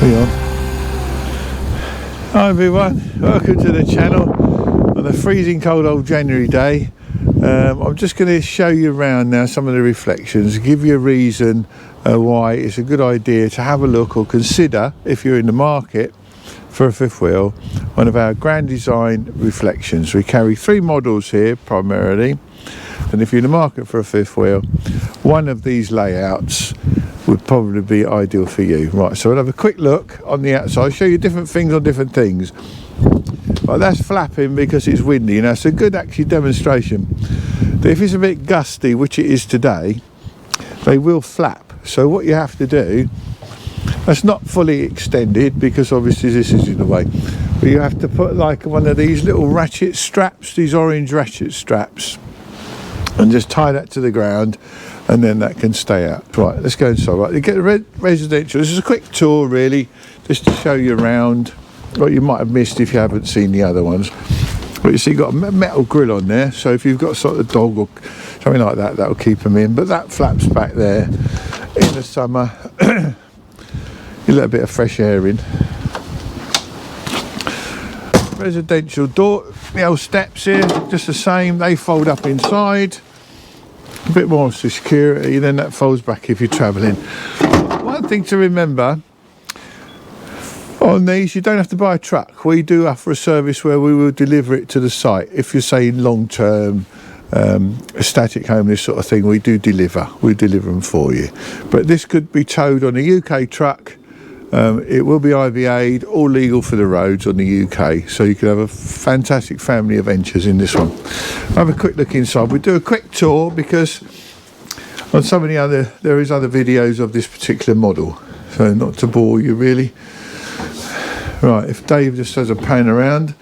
Hang on. Hi everyone, welcome to the channel on a freezing cold old January day. I'm just going to show you around now some of the reflections, give you a reason why it's a good idea to have a look or consider, if you're in the market for a fifth wheel, one of our Grand Design reflections. We carry 3 models here primarily, and if you're in the market for a fifth wheel, one of these layouts would probably be ideal for you. Right, so we'll have a quick look on the outside. I'll show you different things on different things. Well, that's flapping because it's windy. Now, it's a good actually demonstration that if it's a bit gusty, which it is today, they will flap. So what you have to do, that's not fully extended because obviously this is in the way, but you have to put like one of these little ratchet straps, these orange ratchet straps, and just tie that to the ground, and then that can stay out. Right, let's go inside. Right, you get the residential. This is a quick tour really, just to show you around what you might have missed if you haven't seen the other ones. But you see, you've got a metal grill on there, so if you've got sort of dog or something like that, that'll keep them in. But that flaps back there in the summer. You let a bit of fresh air in. Residential door, the old steps here, just the same. They fold up inside. A bit more security, then that folds back if you're travelling. One thing to remember on these, you don't have to buy a truck. We do offer a service where we will deliver it to the site. If you're saying long term, a static home, this sort of thing, we do deliver. We deliver them for you. But this could be towed on a UK truck. It will be IVA'd, all legal for the roads on the UK, so you can have a fantastic family adventures in this one. Have a quick look inside. We'll do a quick tour because on some of the other, there is other videos of this particular model, so not to bore you really. Right, if Dave just does a pan around,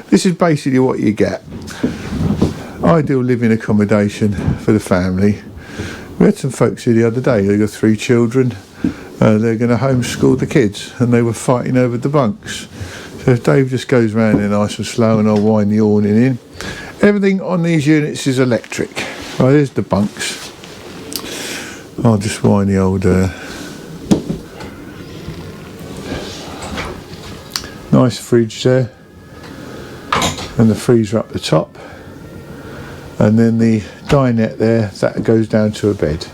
this is basically what you get. Ideal living accommodation for the family. We had some folks here the other day, they got 3 children. They're going to homeschool the kids, and they were fighting over the bunks. So if Dave just goes around there nice and slow, and I'll wind the awning in. Everything on these units is electric. Right, there's the bunks. I'll just wind the old nice fridge there, and the freezer up the top, and then the dinette there, that goes down to a bed.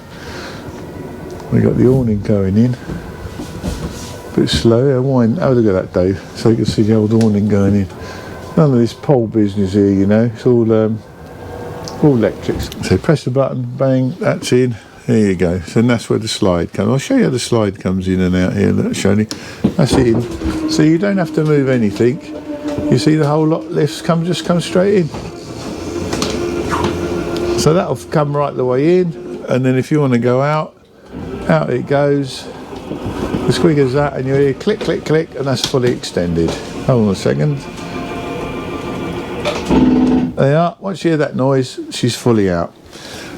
We got the awning going in. A bit slow, yeah, wind. Oh, look at that, Dave. So you can see the old awning going in. None of this pole business here, you know. It's all electrics. So press the button, bang, that's in. There you go. So that's where the slide comes. I'll show you how the slide comes in and out here. Look, Shoni. That's it in. So you don't have to move anything. You see the whole lot lifts just come straight in. So that'll come right the way in. And then if you want to go out it goes, as quick as that, and you hear click, click, click, and that's fully extended. Hold on a second. There you are. Once you hear that noise, she's fully out.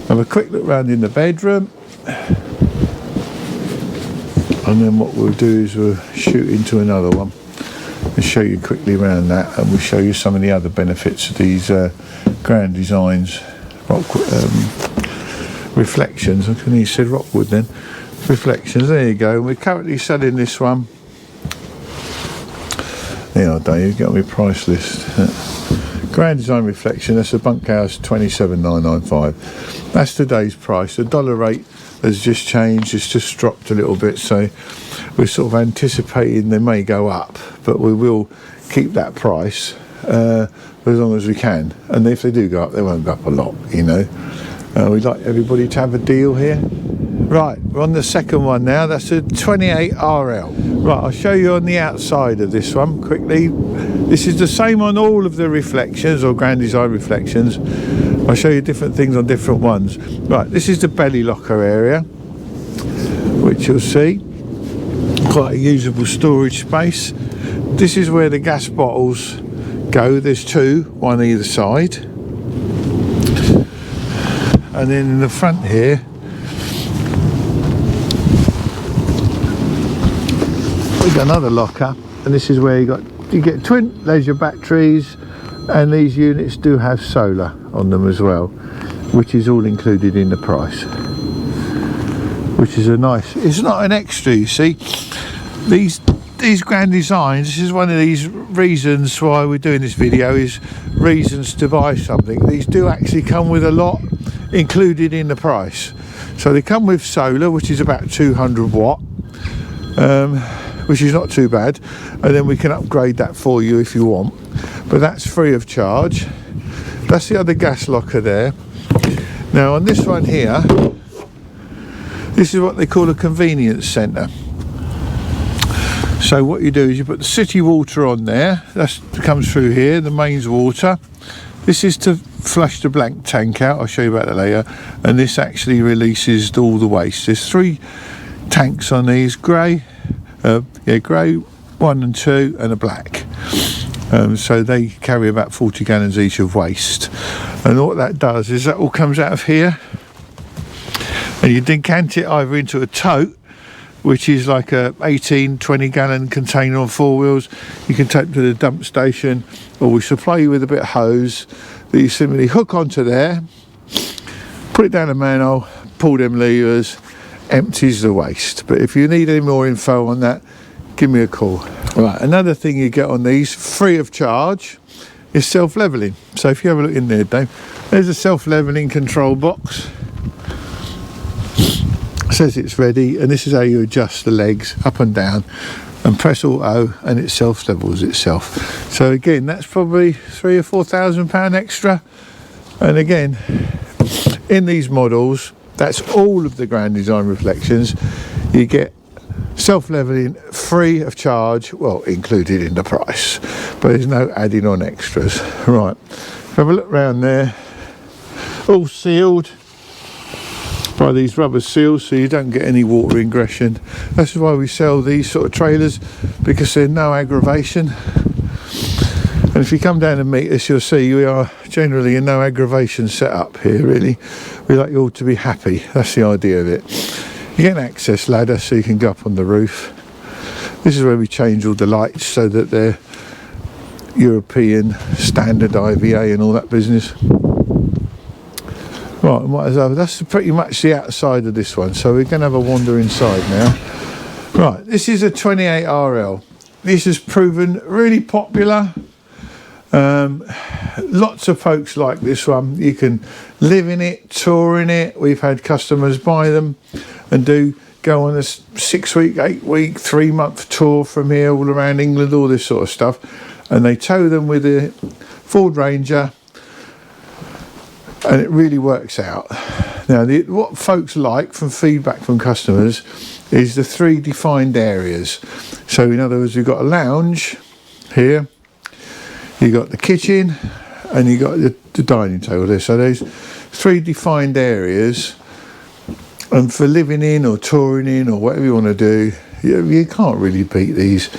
Have a quick look round in the bedroom, and then what we'll do is we'll shoot into another one and show you quickly around that, and we'll show you some of the other benefits of these Grand Designs reflections. I think he said Rockwood then. Reflections, there you go. We're currently selling this one. There, Dave, got my price list. Grand Design reflection, that's a bunkhouse, $27,995. That's today's price. The dollar rate has just changed, it's just dropped a little bit, so we're sort of anticipating they may go up, but we will keep that price as long as we can. And if they do go up, they won't go up a lot, you know. We'd like everybody to have a deal here. Right, we're on the second one now. That's a 28RL. Right, I'll show you on the outside of this one quickly. This is the same on all of the reflections or Grand Design reflections. I'll show you different things on different ones. Right, this is the belly locker area, which you'll see. Quite a usable storage space. This is where the gas bottles go. There's 2, one either side. And then in the front here, we've got another locker, and this is where you get twin leisure batteries, and these units do have solar on them as well, which is all included in the price, which is a nice, it's not an extra, you see. These these Grand Designs, this is one of these reasons why we're doing this video, is reasons to buy something. These do actually come with a lot included in the price. So they come with solar, which is about 200 watt, which is not too bad, and then we can upgrade that for you if you want, but that's free of charge. That's the other gas locker there. Now on this one here, this is what they call a convenience centre. So what you do is you put the city water on there, that comes through here, the mains water. This is to flush the blank tank out, I'll show you about that later, and this actually releases all the waste. There's 3 tanks on these, grey, grey 1 and 2, and a black. So they carry about 40 gallons each of waste, and what that does is that all comes out of here, and you decant it either into a tote, which is like a 18-20 gallon container on 4 wheels. You can take to the dump station, or we supply you with a bit of hose that you simply hook onto there, put it down the manhole, pull them levers, empties the waste. But if you need any more info on that, give me a call. Right, another thing you get on these free of charge is self-leveling. So if you have a look in there, Dave, there's a self-leveling control box. Says it's ready, and this is how you adjust the legs up and down, and press auto and it self-levels itself. So again, that's probably £3,000 or £4,000 extra. And again, in these models, that's all of the Grand Design reflections, you get self-leveling free of charge, well, included in the price, but there's no adding on extras. Right, have a look round there, all sealed by these rubber seals, so you don't get any water ingression. That's why we sell these sort of trailers, because they're no aggravation. And if you come down and meet us, you'll see we are generally a no aggravation setup here, really. We like you all to be happy. That's the idea of it. You get an access ladder so you can go up on the roof. This is where we change all the lights so that they're European standard IVA and all that business. Right, and what is over? That's pretty much the outside of this one, so we're going to have a wander inside now. Right, this is a 28RL. This has proven really popular. Lots of folks like this one. You can live in it, tour in it. We've had customers buy them and go on a 6-week, 8-week, 3-month tour from here all around England, all this sort of stuff, and they tow them with a Ford Ranger, and it really works out. Now, what folks like from feedback from customers is the 3 defined areas. So in other words, you've got a lounge here, you've got the kitchen, and you've got the dining table there. So there's 3 defined areas, and for living in or touring in or whatever you want to do, you can't really beat these,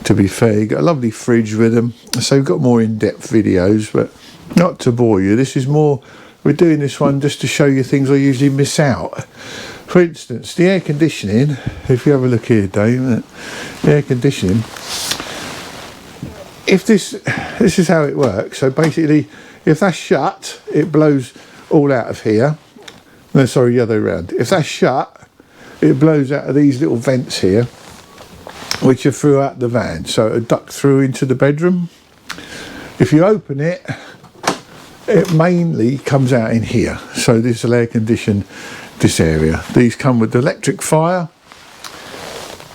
to be fair. You've got a lovely fridge with them, so we've got more in-depth videos, but not to bore you. This is more, we're doing this one just to show you things I usually miss out. For instance, the air conditioning, if you have a look here, Dave, the air conditioning, if this is how it works. So basically, if that's shut, it blows all out of here. No, sorry, the other way around. If that's shut, it blows out of these little vents here, which are throughout the van, so it'll duct through into the bedroom. If you open it, it mainly comes out in here, so this will air condition this area. These come with electric fire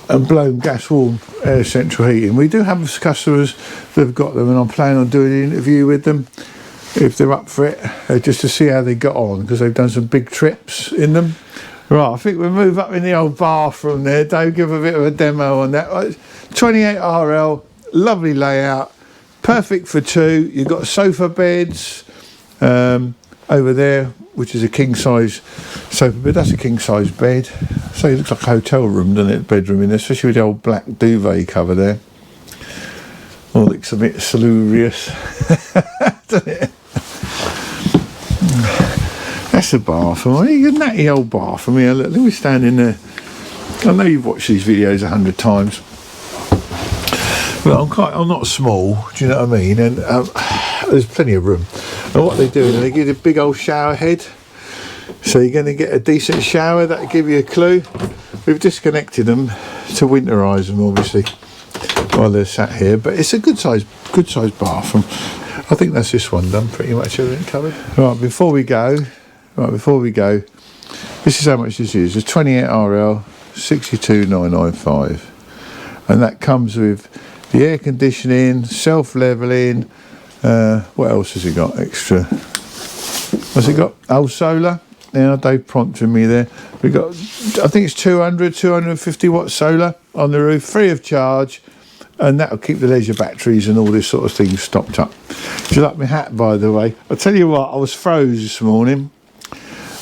and blown gas warm air central heating. We do have customers that have got them, and I'm planning on doing an interview with them if they're up for it, just to see how they got on, because they've done some big trips in them. Right, I think we'll move up in the old bathroom there. Dave, give a bit of a demo on that. 28RL, lovely layout, perfect for 2. You've got sofa beds over there, which is a king size sofa bed. That's a king size bed. So it looks like a hotel room, doesn't it? Bedroom in there, especially with the old black duvet cover there. Oh, it looks a bit salubrious, doesn't it? That's a bathroom. A natty old bathroom here. Look, let me stand in there. I know you've watched these videos 100 times. But I'm not small, do you know what I mean? And there's plenty of room. And what they do is they give you a big old shower head. So you're going to get a decent shower. That'll give you a clue. We've disconnected them to winterise them, obviously. while they're sat here. But it's a good size bathroom. I think that's this one done, pretty much everything covered. Right, before we go, this is how much this is. It's 28 RL, 62,995, and that comes with the air conditioning, self-leveling. What else has it got extra? What's it got? Oh, solar. Now Dave prompted me there. We got, I think it's 250 watt solar on the roof, free of charge, and that'll keep the leisure batteries and all this sort of thing stocked up. Do you like my hat, by the way? I'll tell you what, I was froze this morning,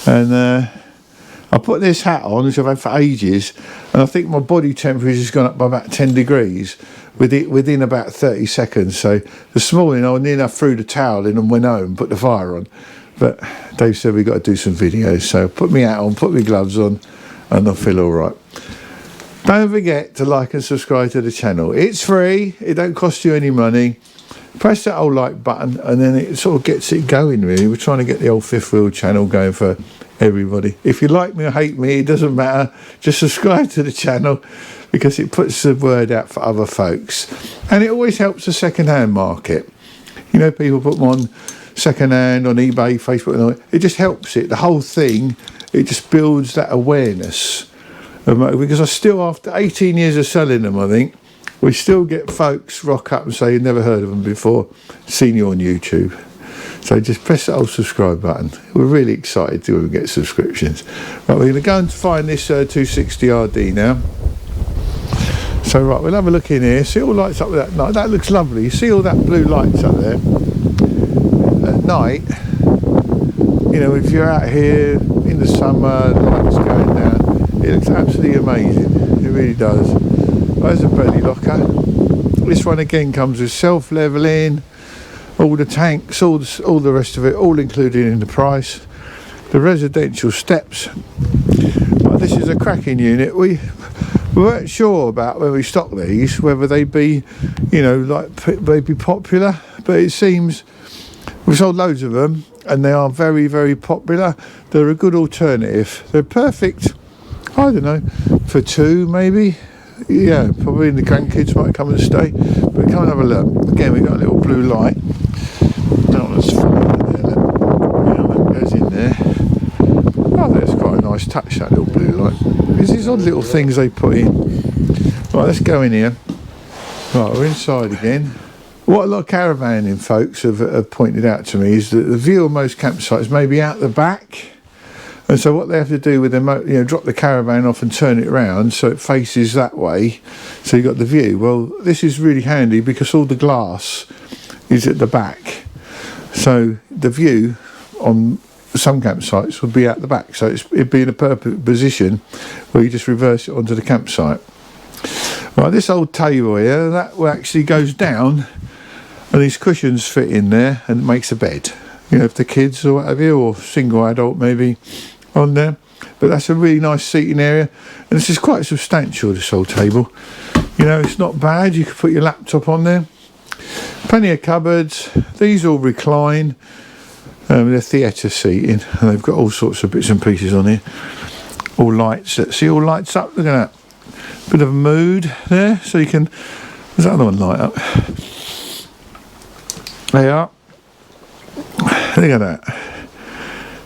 and I put this hat on, which I've had for ages, and I think my body temperature has gone up by about 10 degrees within about 30 seconds. So this morning I nearly enough threw the towel in and went home and put the fire on. But Dave said we've got to do some videos, so put my hat on, put my gloves on, and I'll feel all right. Don't forget to like and subscribe to the channel. It's free, it don't cost you any money. Press that old like button and then it sort of gets it going, really. We're trying to get the old Fifth Wheel channel going for everybody. If you like me or hate me, it doesn't matter. Just subscribe to the channel because it puts the word out for other folks. And it always helps the second-hand market. You know, people put them on second-hand on eBay, Facebook, and all that. It just helps it. The whole thing, it just builds that awareness. Because I still, after 18 years of selling them, I think, we still get folks rock up and say you've never heard of them before, seen you on YouTube. So just press that old subscribe button. We're really excited to get subscriptions. Right, we're going to go and find this 260RD now. So right, we'll have a look in here. See all the lights up with that night. That looks lovely. You see all that blue lights up there? At night, you know, if you're out here in the summer, the lights going down, it looks absolutely amazing. It really does. There's a belly locker. This one again comes with self-leveling, all the tanks, all the rest of it, all included in the price. The residential steps. But this is a cracking unit. We weren't sure about when we stocked these whether they'd be, you know, like they'd be popular, but it seems we've sold loads of them and they are very, very popular. They're a good alternative. They're perfect, I don't know, for two maybe. Yeah, probably the grandkids might come and stay. But come and have a look. Again, we've got a little blue light. Oh, that's fun in there. That goes in there. Oh, that's quite a nice touch, that little blue light. There's these odd little things they put in. Right, let's go in here. Right, we're inside again. What a lot of caravanning folks have pointed out to me is that the view of most campsites may be out the back. And so what they have to do with them, you know, drop the caravan off and turn it around so it faces that way, so you've got the view. Well, this is really handy because all the glass is at the back. So the view on some campsites would be out the back. So it'd be in a perfect position where you just reverse it onto the campsite. Right, this old table here, that actually goes down and these cushions fit in there and it makes a bed. You know, if the kids or whatever, or single adult maybe on there. But that's a really nice seating area, and this is quite substantial, this whole table. You know, it's not bad. You could put your laptop on there. Plenty of cupboards. These all recline. They're theatre seating, and they've got all sorts of bits and pieces on here. All lights. See, all lights up. Look at that. Bit of a mood there, so you can. There's that other one light up. There you are. Look at that. I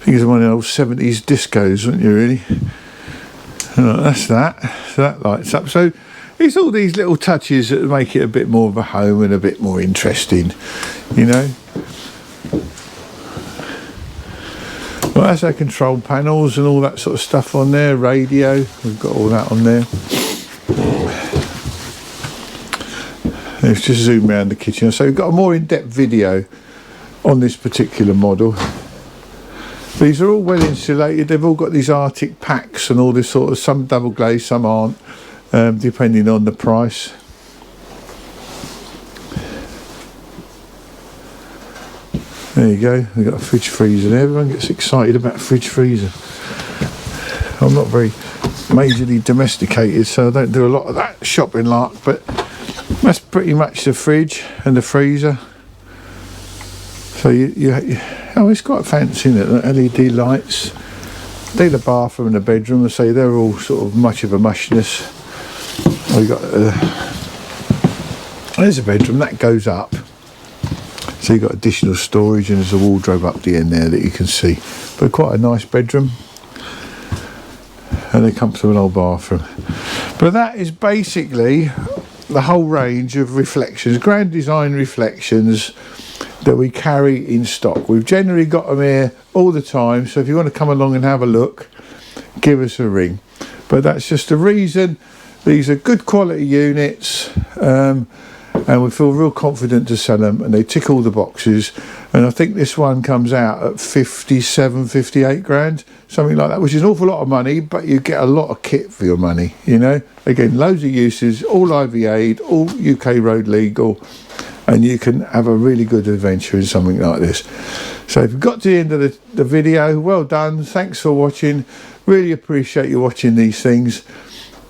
think it's one of the old 70s discos, wasn't you, really? That's that. So that lights up. So it's all these little touches that make it a bit more of a home and a bit more interesting, you know. Well, that's our control panels and all that sort of stuff on there. Radio, we've got all that on there. Let's just zoom around the kitchen. So we've got a more in-depth video on this particular model. These are all well insulated. They've all got these Arctic packs and all this sort of, some double glazed, some aren't, depending on the price. There you go. We've got a fridge freezer there. Everyone gets excited about fridge freezer. I'm not very majorly domesticated, so I don't do a lot of that shopping lark, but that's pretty much the fridge and the freezer. So oh, it's quite fancy, isn't it? The LED lights. The bathroom and the bedroom, I say they're all sort of much of a mushness. We've got There's a bedroom that goes up, so you've got additional storage, and there's a wardrobe up the end there that you can see, but quite a nice bedroom and a comfortable old bathroom. But that is basically the whole range of reflections, Grand Design reflections that we carry in stock. We've generally got them here all the time, so if you want to come along and have a look, give us a ring. But that's just the reason. These are good quality units, and we feel real confident to sell them, and they tick all the boxes. And I think this one comes out at 57, 58 grand, something like that, which is an awful lot of money, but you get a lot of kit for your money, you know. Again, loads of uses, all IVA'd, all UK road legal, and you can have a really good adventure in something like this. So if you've got to the end of the video, well done, thanks for watching, really appreciate you watching these things,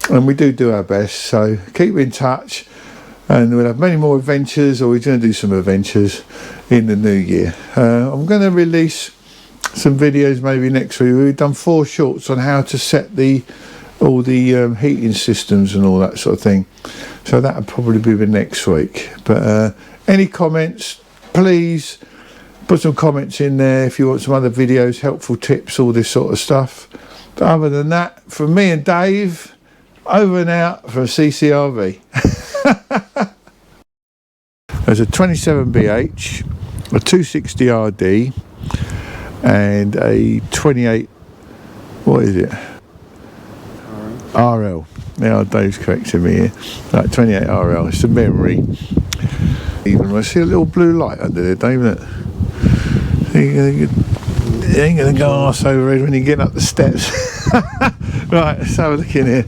and we do our best, so keep in touch, and we'll have many more adventures, or we're going to do some adventures in the new year. I'm going to release some videos maybe next week. We've done 4 shorts on how to set all the heating systems and all that sort of thing, so that'll probably be the next week. But any comments, please put some comments in there if you want some other videos, helpful tips, all this sort of stuff. But other than that, from me and Dave, over and out from CCRV. There's a 27BH, a 260RD, and a 28, what is it? RL. Now Dave's correcting me here. Right, 28 RL. It's a memory. Even I see a little blue light under there, Dave, isn't it? You ain't gonna go arse over it when you get up the steps. Right, let's have a look in here.